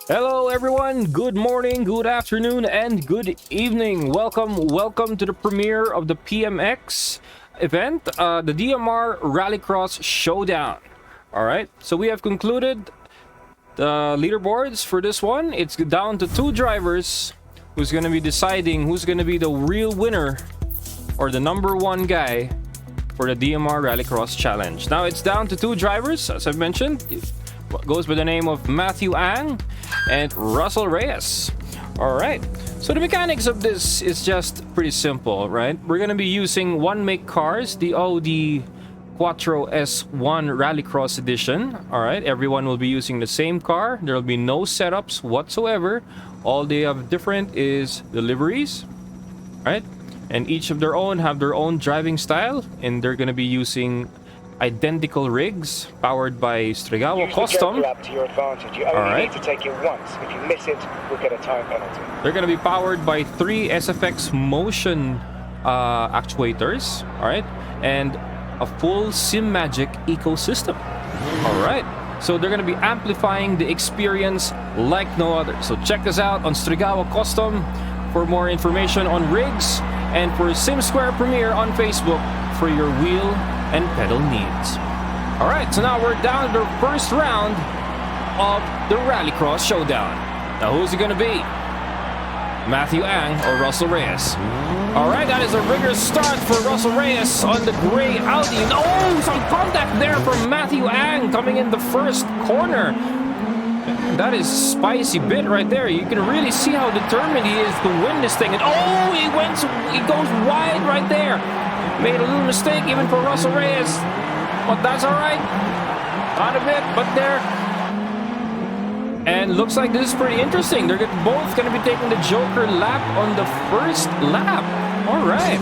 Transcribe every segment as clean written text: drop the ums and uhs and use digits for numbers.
Hello everyone, good morning, good afternoon, and good evening. Welcome to the premiere of the PMX event, the DMR Rallycross Showdown. Alright, so we have concluded the leaderboards for this one. It's down to two drivers who's going to be deciding who's going to be the real winner or the number one guy for the DMR Rallycross Challenge. Now it's down to two drivers, as I've mentioned. Goes by the name of Matthew Ang and Russel Reyes. Alright, so the mechanics of this is just pretty simple, right? We're gonna be using one make cars, the Audi Quattro S1 Rallycross Edition. Alright, everyone will be using the same car. There will be no setups whatsoever. All they have different is the liveries, right? And each of their own have their own driving style, and they're gonna be using identical rigs powered by Strigawa Custom. To your advantage. You only need to take it once. If you miss it, you'll get a time penalty. They're going to be powered by 3 SFX motion actuators, all right, and a full Sim Magic ecosystem. All right, so they're going to be amplifying the experience like no other. So check us out on Strigawa Custom for more information on rigs, and for Sim Square Premiere on Facebook for your wheel and pedal needs. Alright, so now we're down to the first round of the Rallycross Showdown. Now who's it gonna be? Matthew Ang or Russel Reyes? Alright, that is a rigorous start for Russel Reyes on the gray Audi. Oh, some contact there from Matthew Ang coming in the first corner. That is spicy bit right there. You can really see how determined he is to win this thing. And oh, he goes wide right there. Made a little mistake even for Russel Reyes, but that's all right. Not a bit, but there. And looks like this is pretty interesting. They're both going to be taking the Joker lap on the first lap. All right.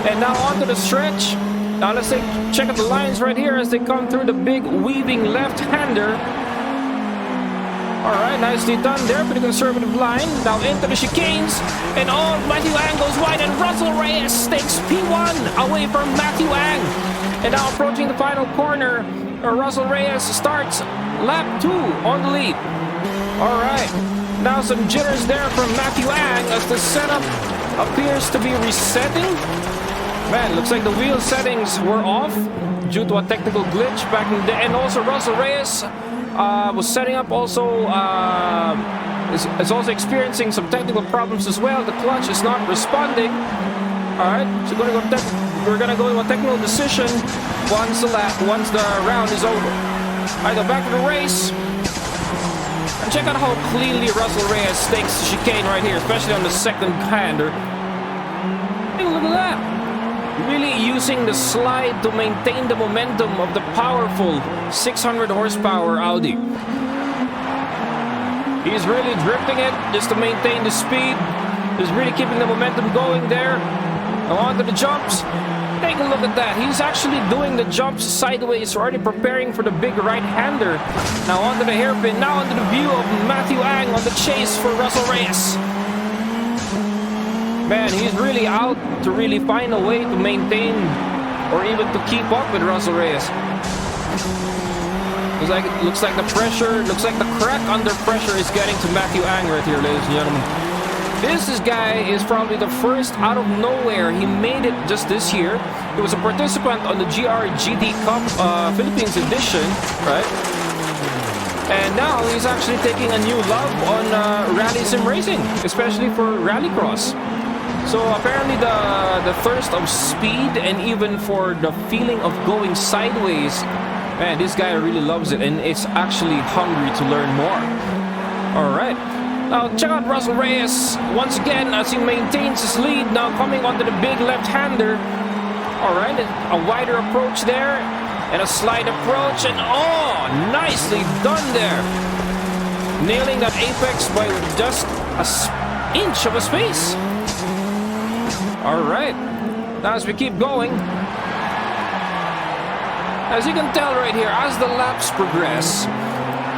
And now onto the stretch. Now let's check out the lines right here as they come through the big weaving left-hander. All right, nicely done there for the conservative line. Now into the chicanes, and oh, Matthew Ang goes wide, and Russel Reyes takes P1 away from Matthew Ang. And now approaching the final corner, Russel Reyes starts lap 2 on the lead. All right, now some jitters there from Matthew Ang as the setup appears to be resetting. Man, looks like the wheel settings were off due to a technical glitch back in the day, and also Russel Reyes was setting up also is also experiencing some technical problems as well. The clutch is not responding. Alright, so we're gonna go to a technical decision once the round is over. Alright, go back to the race. And check out how cleanly Russel Reyes takes the chicane right here, especially on the second hander. Hey, look at that. Really using the slide to maintain the momentum of the powerful 600 horsepower Audi. He's really drifting it just to maintain the speed. He's really keeping the momentum going there. Now onto the jumps. Take a look at that. He's actually doing the jumps sideways, already preparing for the big right-hander. Now onto the hairpin. Now onto the view of Matthew Ang on the chase for Russel Reyes. Man, he's really out to really find a way to maintain or even to keep up with Russel Reyes. Looks like the pressure, looks like the crack under pressure is getting to Matthew Ang right here, ladies and gentlemen. This guy is probably the first out of nowhere. He made it just this year. He was a participant on the GT Cup Philippines edition, right? And now he's actually taking a new love on rally sim racing, especially for Rallycross. So apparently the thirst of speed and even for the feeling of going sideways, man, this guy really loves it and is actually hungry to learn more. Alright, now check out Russel Reyes once again as he maintains his lead, now coming onto the big left-hander. Alright, a wider approach there and a slide approach, and oh, nicely done there. Nailing that apex by just an inch of a space. Alright, now as we keep going, as you can tell right here, as the laps progress,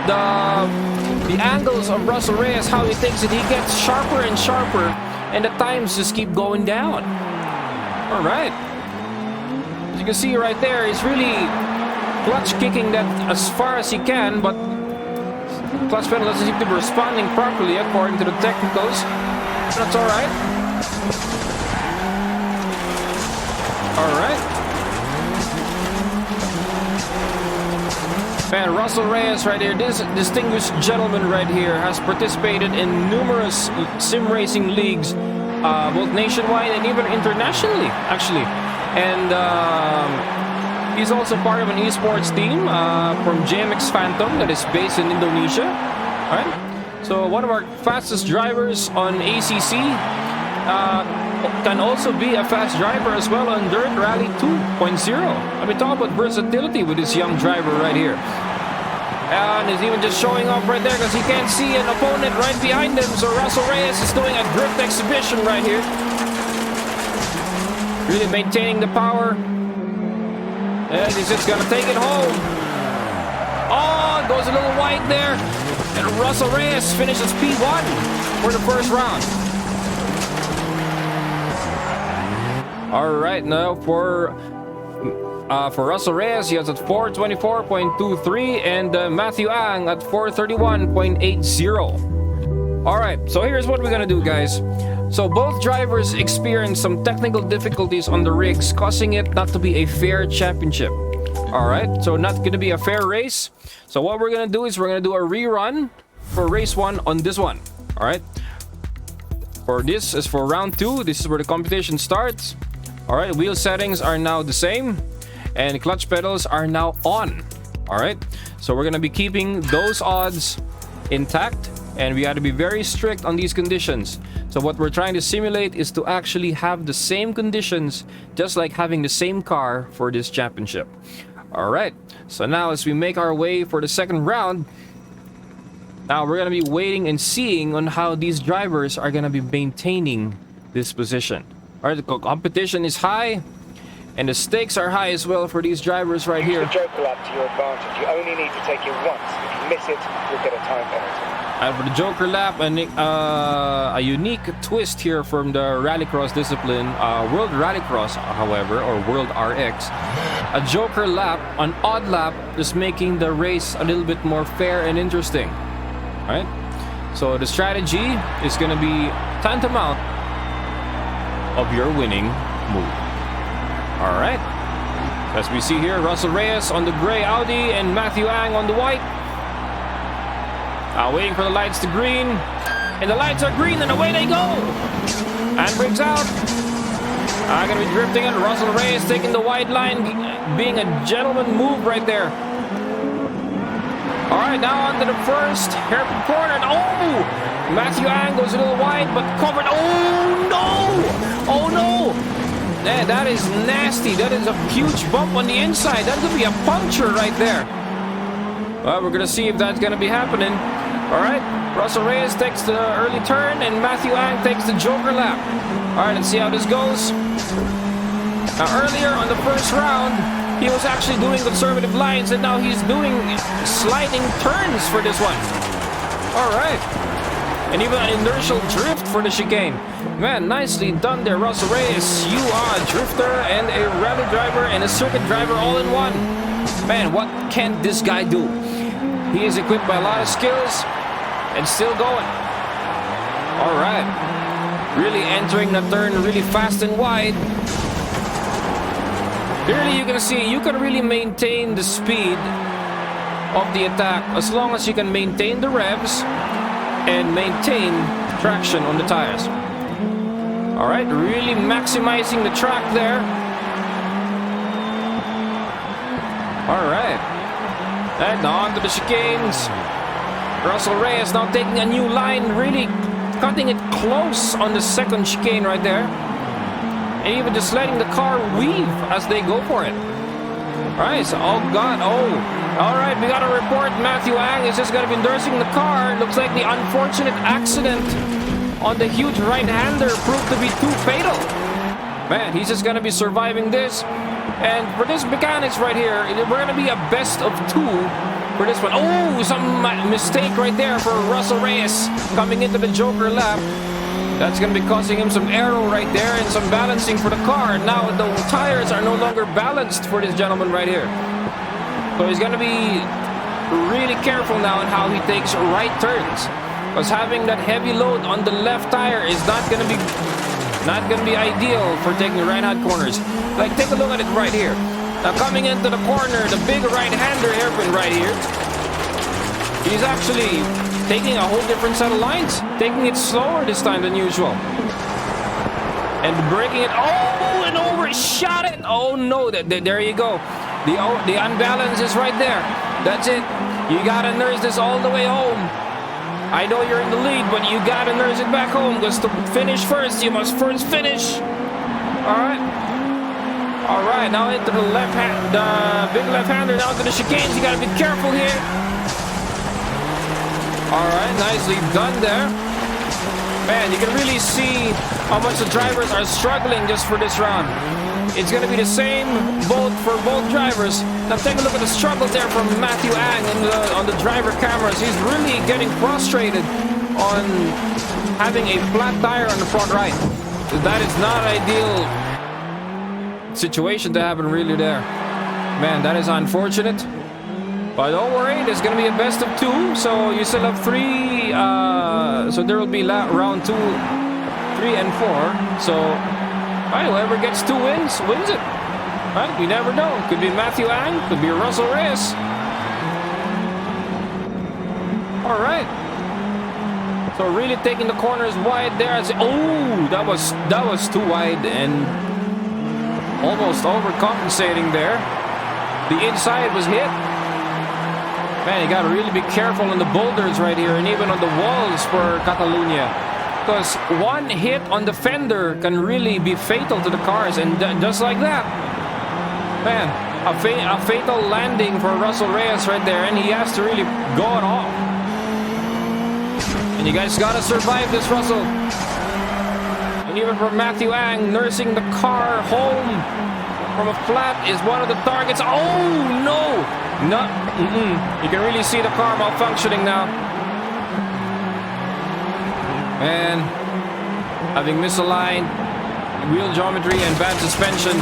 the angles of Russel Reyes, how he takes it, he gets sharper and sharper, and the times just keep going down. Alright, as you can see right there, he's really clutch kicking that as far as he can, but clutch pedal doesn't seem to be responding properly according to the technicals. That's alright. Alright. Man, Russel Reyes right here, this distinguished gentleman right here, has participated in numerous sim racing leagues, both nationwide and even internationally, actually. And he's also part of an esports team from JMX Phantom that is based in Indonesia. All right. So one of our fastest drivers on ACC can also be a fast driver as well on Dirt Rally 2.0. I mean, talk about versatility with this young driver right here. And he's even just showing off right there because he can't see an opponent right behind him. So Russel Reyes is doing a drift exhibition right here. Really maintaining the power. And he's just going to take it home. Oh, it goes a little wide there. And Russel Reyes finishes P1 for the first round. All right, now for Russel Reyes, he has at 424.23 and Matthew Ang at 431.80. All right, so here's what we're gonna do, guys. So both drivers experienced some technical difficulties on the rigs, causing it not to be a fair championship. All right, so not gonna be a fair race. So what we're gonna do is we're gonna do a rerun for race 1 on this one. All right, for this is for round 2. This is where the competition starts. All right, wheel settings are now the same and clutch pedals are now on. All right, so we're gonna be keeping those odds intact, and we got to be very strict on these conditions. So what we're trying to simulate is to actually have the same conditions, just like having the same car for this championship. All right, so now as we make our way for the second round, now we're gonna be waiting and seeing on how these drivers are gonna be maintaining this position. All right, the competition is high, and the stakes are high as well for these drivers right here. Use the joker lap to your advantage. You only need to take it once. If you miss it, you'll get a time penalty. And for the joker lap, a unique twist here from the Rallycross discipline, World Rallycross, however, or World RX. A joker lap, an odd lap, just making the race a little bit more fair and interesting. All right, so the strategy is going to be tantamount of your winning move. All right, as we see here, Russel Reyes on the gray Audi and Matthew Ang on the white. Waiting for the lights to green, and the lights are green, and away they go. Handbrakes out. Gonna be drifting, and Russel Reyes taking the wide line, being a gentleman move right there. All right, now onto the first hairpin corner. Oh, Matthew Ang goes a little wide, but covered. Oh no! Oh no! Man, that is nasty. That is a huge bump on the inside. That could be a puncture right there. Well, we're gonna see if that's gonna be happening. All right, Russel Reyes takes the early turn, and Matthew Ang takes the joker lap. All right, let's see how this goes. Now, earlier on the first round, he was actually doing conservative lines, and now he's doing sliding turns for this one. All right. And even an inertial drift for the chicane. Man, nicely done there, Russel Reyes. You are a drifter and a rally driver and a circuit driver all in one. Man, what can this guy do? He is equipped by a lot of skills and still going. All right. Really entering the turn really fast and wide. Clearly, you can see you can really maintain the speed of the attack as long as you can maintain the revs and maintain traction on the tires. All right, really maximizing the track there. All right, and now onto the chicanes. Russel Reyes now taking a new line, really cutting it close on the second chicane right there. And even just letting the car weave as they go for it. All right, so, oh God, oh. All right, we got a report. Matthew Ang is just going to be nursing the car. Looks like the unfortunate accident on the huge right-hander proved to be too fatal. Man, he's just going to be surviving this. And for this mechanics right here, we're going to be a best of 2 for this one. Oh, some mistake right there for Russel Reyes coming into the joker lap. That's going to be causing him some aero right there and some balancing for the car. Now the tires are no longer balanced for this gentleman right here. So he's going to be really careful now on how he takes right turns. Because having that heavy load on the left tire is not gonna be ideal for taking right-hand corners. Like, take a look at it right here. Now coming into the corner, the big right-hander hairpin right here. He's actually taking a whole different set of lines. Taking it slower this time than usual. And breaking it. Oh, and overshot it. Oh no, there you go. The unbalance is right there. That's it. You gotta nurse this all the way home. I know you're in the lead, but you gotta nurse it back home, because to finish first, you must first finish. Alright, now into the left hand, the big left-hander, now into the chicanes. You gotta be careful here. Alright, nicely done there. Man, you can really see how much the drivers are struggling just for this round. It's going to be the same boat for both drivers. Now take a look at the struggle there from Matthew Ang on the driver cameras. He's really getting frustrated on having a flat tire on the front right. That is not an ideal situation to happen really there. Man, that is unfortunate. But don't worry, there's going to be a best of 2. So you still have 3. So there will be round 2, 3, and 4. So whoever gets 2 wins, wins it. Right? You never know. Could be Matthew Ang, could be Russel Reyes. All right. So really taking the corners wide there. Oh, that was too wide and almost overcompensating there. The inside was hit. Man, you gotta really be careful on the boulders right here, and even on the walls for Catalunya. Because one hit on the fender can really be fatal to the cars, and just like that. Man, a fatal landing for Russel Reyes right there, and he has to really go it off. And you guys gotta survive this, Russell. And even for Matthew Ang, nursing the car home from a flat is one of the targets. Oh, no! You can really see the car malfunctioning now. Man, having misaligned wheel geometry and bad suspension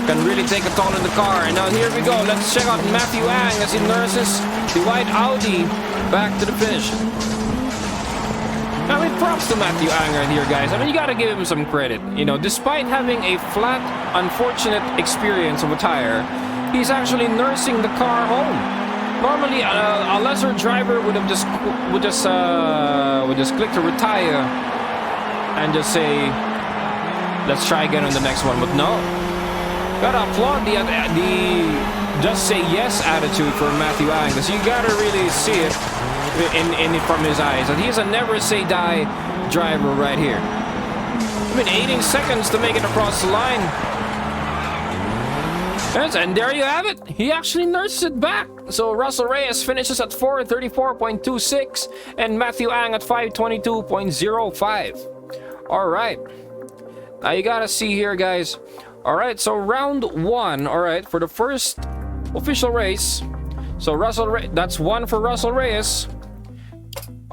can really take a toll on the car. And now here we go. Let's check out Matthew Ang as he nurses the white Audi back to the finish. I mean, props to Matthew Ang right here, guys. I mean, you gotta give him some credit. You know, despite having a flat, unfortunate experience of a tire, he's actually nursing the car home. Normally, a lesser driver would just click to retire and just say, "Let's try again on the next one." But no, gotta applaud the just say yes attitude for Matthew Ang, because you gotta really see it from his eyes that he's a never say die driver right here. I mean, 18 seconds to make it across the line. Yes, and there you have it. He actually nurses it back. So Russel Reyes finishes at 4:34.26 and Matthew Ang at 5:22.05. All right. Now you gotta see here, guys. All right, so round 1. All right, for the first official race. So that's 1 for Russel Reyes.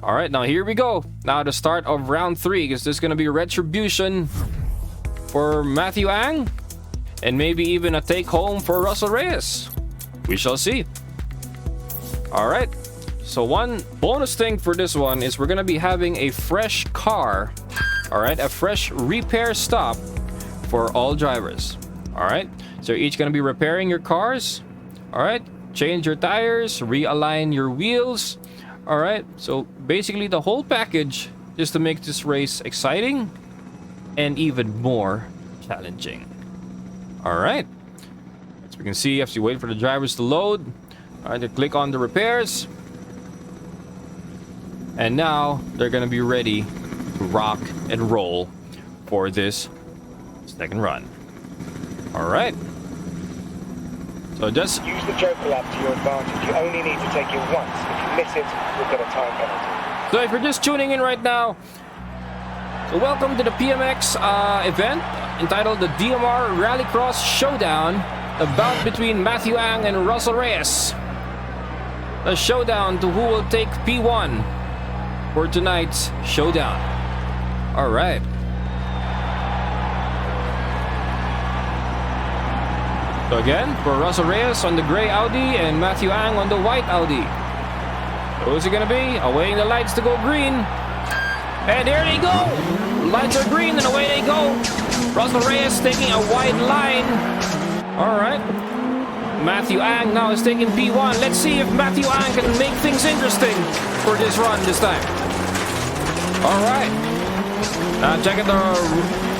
All right, now here we go. Now the start of round 3, because there's gonna be retribution for Matthew Ang. And maybe even a take home for Russel Reyes. We shall see. Alright. So one bonus thing for this one is we're going to be having a fresh car. Alright. A fresh repair stop for all drivers. Alright. So you're each going to be repairing your cars. Alright. Change your tires. Realign your wheels. Alright. So basically the whole package just to make this race exciting and even more challenging. All right, as we can see, as you wait for the drivers to load, all right, they click on the repairs, and now they're gonna be ready to rock and roll for this second run. All right, so just use the Joker lap to your advantage. You only need to take it once. If you miss it, you'll get a time penalty. So if you're just tuning in right now, so welcome to the PMX event entitled the DMR Rallycross Showdown, the bout between Matthew Ang and Russel Reyes. The showdown to who will take P1 for tonight's showdown. All right. So again, for Russel Reyes on the gray Audi and Matthew Ang on the white Audi. Who's it gonna be? Awaiting the lights to go green. And there they go. Lights are green and away they go. Russel Reyes taking a wide line. All right. Matthew Ang now is taking P1. Let's see if Matthew Ang can make things interesting for this run this time. All right. Now checking the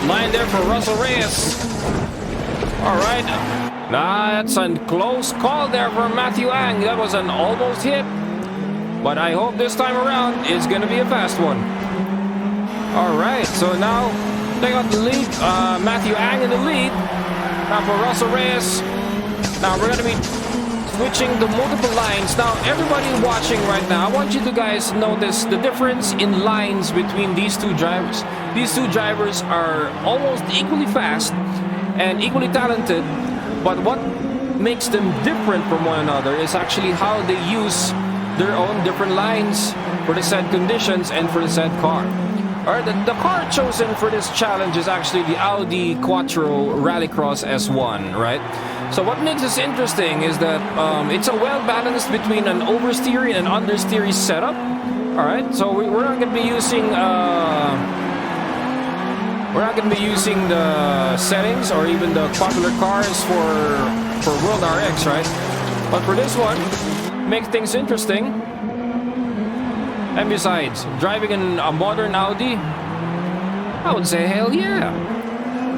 line there for Russel Reyes. All right. Now that's a close call there for Matthew Ang. That was an almost hit. But I hope this time around it's going to be a fast one. All right. So now they got the lead. Matthew Ang in the lead. Now for Russel Reyes. Now we're going to be switching the multiple lines. Now everybody watching right now, I want you to guys notice the difference in lines between these two drivers. These two drivers are almost equally fast and equally talented, but what makes them different from one another is actually how they use their own different lines for the said conditions and for the said car. Alright, the car chosen for this challenge is actually the Audi Quattro Rallycross S1, right? So what makes this interesting is that it's a well-balanced between an oversteery and an understeery setup. Alright, so we're not going to be using the settings or even the popular cars for World RX, right? But for this one, make things interesting. And besides, driving in a modern Audi, I would say hell yeah.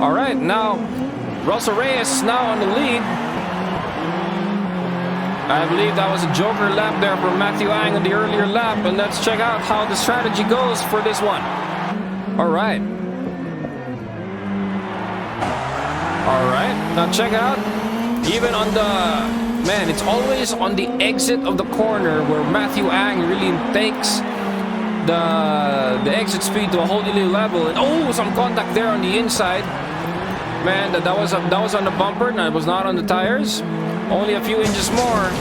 Alright, now Russel Reyes now on the lead. I believe that was a joker lap there for Matthew Ang in the earlier lap. And let's check out how the strategy goes for this one. Alright. Alright, now check it out. Even on the... Man, it's always on the exit of the corner where Matthew Ang really takes the exit speed to a whole new level. And oh, some contact there on the inside. Man, that was on the bumper. No, it was not on the tires. Only a few inches more.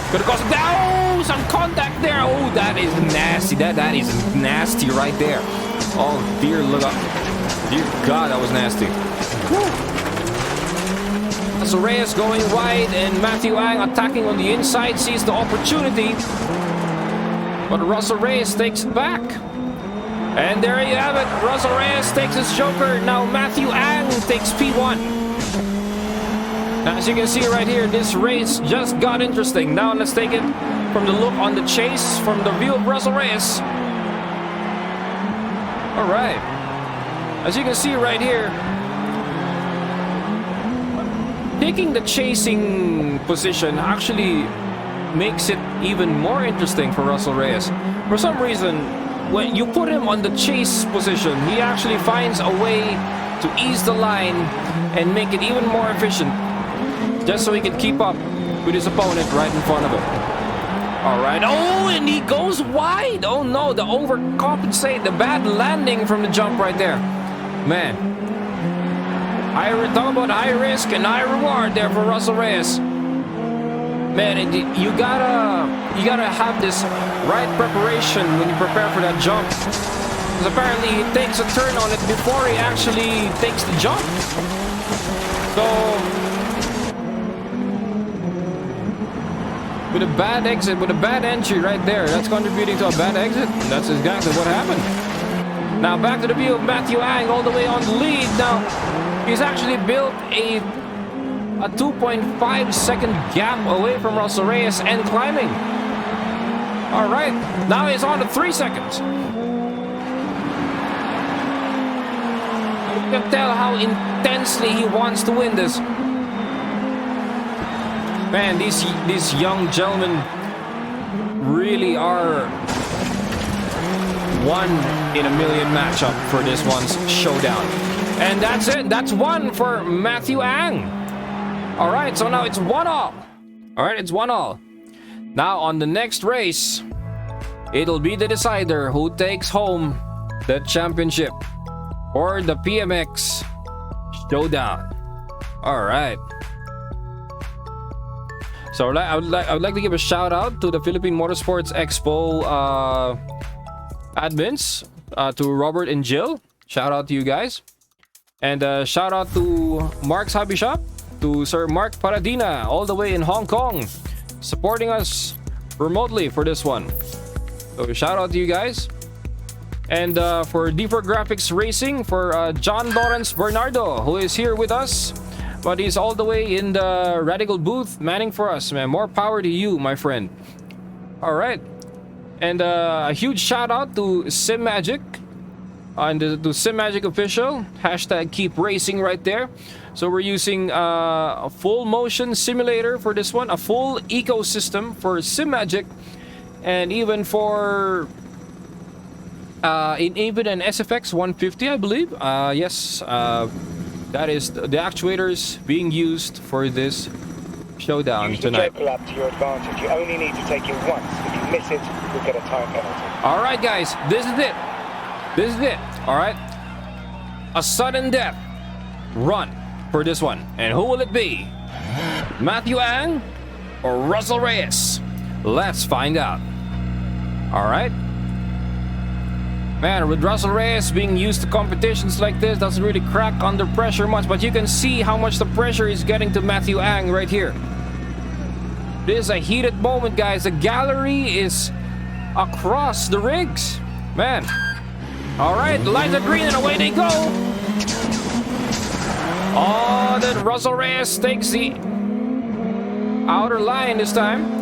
Could have caused... Oh, some contact there. Oh, that is nasty. That is nasty right there. Oh, dear, look up. Dear God, that was nasty. Woo. So Reyes going wide and Matthew Ang attacking on the inside, sees the opportunity. But Russel Reyes takes it back. And there you have it. Russel Reyes takes his joker. Now Matthew Ang takes P1. Now, as you can see right here, this race just got interesting. Now let's take it from the look on the chase, from the view of Russel Reyes. All right. As you can see right here, taking the chasing position actually makes it even more interesting for Russel Reyes. For some reason, when you put him on the chase position, he actually finds a way to ease the line and make it even more efficient, just so he can keep up with his opponent right in front of him. All right. Oh, and he goes wide. Oh no, the overcompensate, the bad landing from the jump right there. Man. Talk about high risk and high reward there for Russel Reyes. Man, you gotta have this right preparation when you prepare for that jump. Because apparently he takes a turn on it before he actually takes the jump. So with a bad exit, with a bad entry right there, that's contributing to a bad exit. And that's exactly what happened. Now back to the view of Matthew Ang all the way on the lead. Now he's actually built a 2.5 second gap away from Russel Reyes and climbing. All right, now he's on to 3 seconds. You can tell how intensely he wants to win this. Man, these young gentlemen really are one in a million matchup for this one's showdown. And that's it. That's one for Matthew Ang. All right, so now it's 1-all. All right, it's 1-all. Now on the next race, it'll be the decider who takes home the championship or the PMX Showdown. All right. So I would like to give a shout out to the Philippine Motorsports Expo admins, to Robert and Jill. Shout out to you guys. And shout out to Mark's Hobby Shop, to Sir Mark Paradina, all the way in Hong Kong, supporting us remotely for this one. So shout out to you guys. And for D4 Graphics Racing, for John Lawrence Bernardo, who is here with us. But he's all the way in the Radical booth manning for us, man. More power to you, my friend. All right. And a huge shout out to Sim Magic. And to Sim Magic Official. Hashtag keep racing right there. So we're using a full motion simulator for this one. A full ecosystem for Sim Magic. And even for... even an SFX 150, I believe. Yes. That is the actuators being used for this showdown tonight. Use the joker lap to your advantage. You only need to take it once. If you miss it, you'll get a time penalty. All right, guys. This is it. This is it. All right. A sudden death run for this one. And who will it be? Matthew Ang or Russel Reyes? Let's find out. All right. Man, with Russel Reyes being used to competitions like this, doesn't really crack under pressure much, but you can see how much the pressure is getting to Matthew Ang right here. This is a heated moment, guys. The gallery is across the rigs. Man. All right, the lights are green and away they go. Oh, then Russel Reyes takes the outer line this time.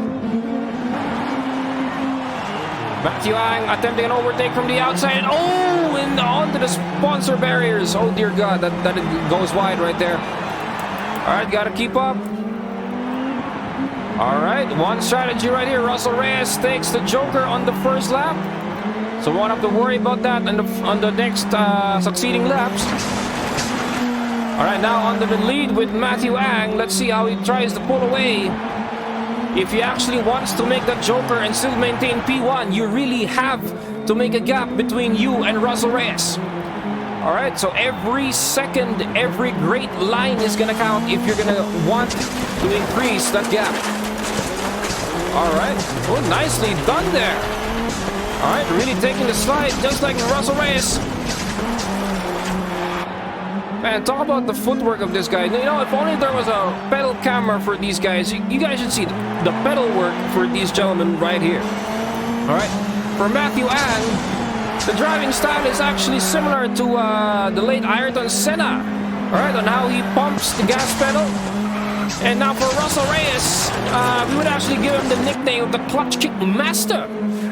Matthew Ang attempting an overtake from the outside. Oh, and onto the sponsor barriers. Oh, dear God, that goes wide right there. All right, got to keep up. All right, one strategy right here. Russel Reyes takes the Joker on the first lap. So we won't have to worry about that on the next succeeding laps. All right, now under the lead with Matthew Ang. Let's see how he tries to pull away. If he actually wants to make that Joker and still maintain P1, you really have to make a gap between you and Russel Reyes. Alright, so every second, every great line is going to count if you're going to want to increase that gap. Alright, oh, nicely done there. Alright, really taking the slide just like Russel Reyes. Man, talk about the footwork of this guy. You know, if only there was a pedal camera for these guys. You guys should see the pedal work for these gentlemen right here. Alright, for Matthew Ang, the driving style is actually similar to the late Ayrton Senna. Alright, on how he pumps the gas pedal. And now for Russel Reyes, we would actually give him the nickname of the clutch kick master.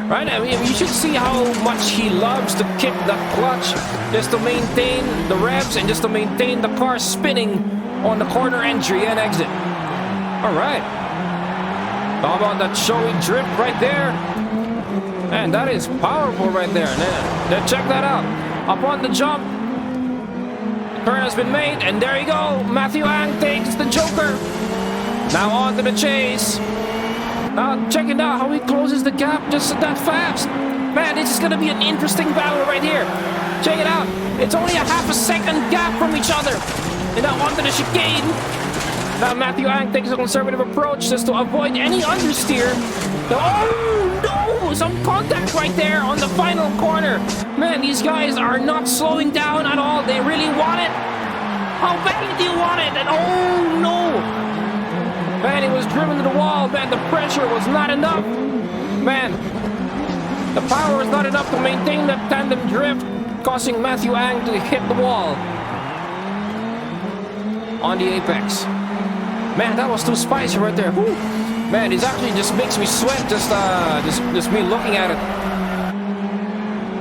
Right? I mean, you should see how much he loves to kick that clutch just to maintain the revs and just to maintain the car spinning on the corner entry and exit. Alright. How about that showy drift right there? Man, that is powerful right there. Then check that out. Up on the jump. The turn has been made, and there you go. Matthew Ang takes the Joker. Now on to the chase. Now check it out how he closes the gap just that fast. Man, this is going to be an interesting battle right here. Check it out. It's only a half a second gap from each other. And now onto the chicane. Now Matthew Ang takes a conservative approach just to avoid any understeer. Oh no! Some contact right there on the final corner. Man, these guys are not slowing down at all. They really want it. How bad do you want it? And oh no! Man, he was driven to the wall. Man, the pressure was not enough. Man, the power was not enough to maintain that tandem drift, causing Matthew Ang to hit the wall on the apex. Man, that was too spicy right there. Whew. Man, it actually just makes me sweat just me looking at it.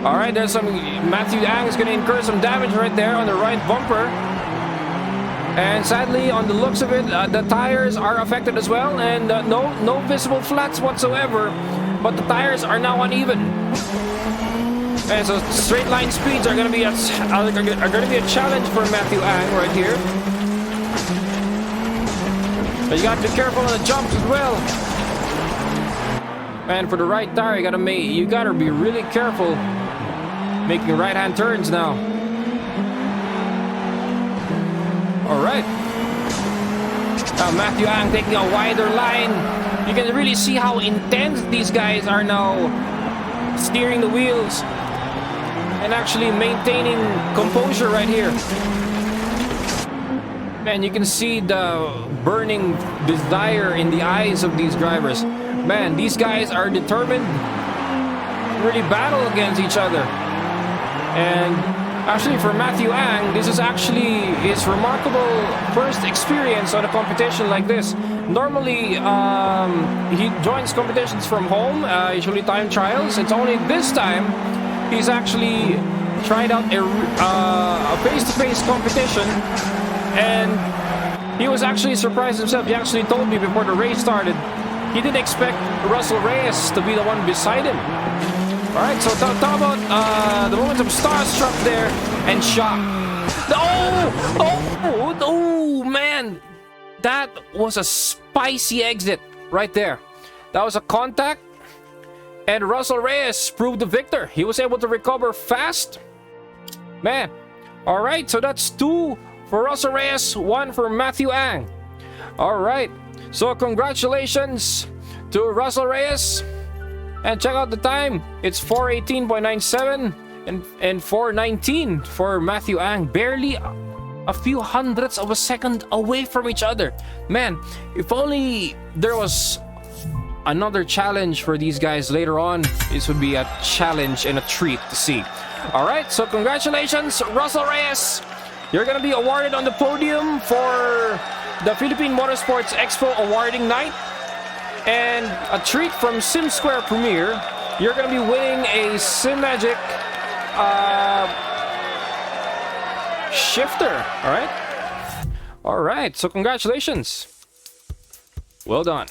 All right, there's some Matthew Ang is going to incur some damage right there on the right bumper. And sadly, on the looks of it, the tires are affected as well, and no visible flats whatsoever. But the tires are now uneven, and so straight line speeds are going to be a challenge for Matthew Ang right here. But you got to be careful on the jumps as well. Man, for the right tire, you gotta be really careful making right-hand turns now. Alright. Now Matthew Ang taking a wider line. You can really see how intense these guys are now steering the wheels and actually maintaining composure right here. Man, you can see the burning desire in the eyes of these drivers. Man, these guys are determined to really battle against each other. And actually for Matthew Ang, this is actually his remarkable first experience on a competition like this. Normally, he joins competitions from home, usually time trials. It's only this time he's actually tried out a face-to-face competition, and he was actually surprised himself. He actually told me before the race started, he didn't expect Russel Reyes to be the one beside him. Alright, so talk about the moments of starstruck there and shock. Oh, man. That was a spicy exit right there. That was a contact, and Russel Reyes proved the victor. He was able to recover fast. Man. Alright, so that's 2 for Russel Reyes, 1 for Matthew Ang. Alright, so congratulations to Russel Reyes. And check out the time. It's 4:18.97 and 4:19 for Matthew Ang. Barely a few hundredths of a second away from each other. Man, if only there was another challenge for these guys later on, this would be a challenge and a treat to see. Alright, so congratulations, Russel Reyes. You're gonna be awarded on the podium for the Philippine Motorsports Expo awarding night. And a treat from Sim Square Premier, you're going to be winning a Sim Magic shifter. All right. So congratulations. Well done.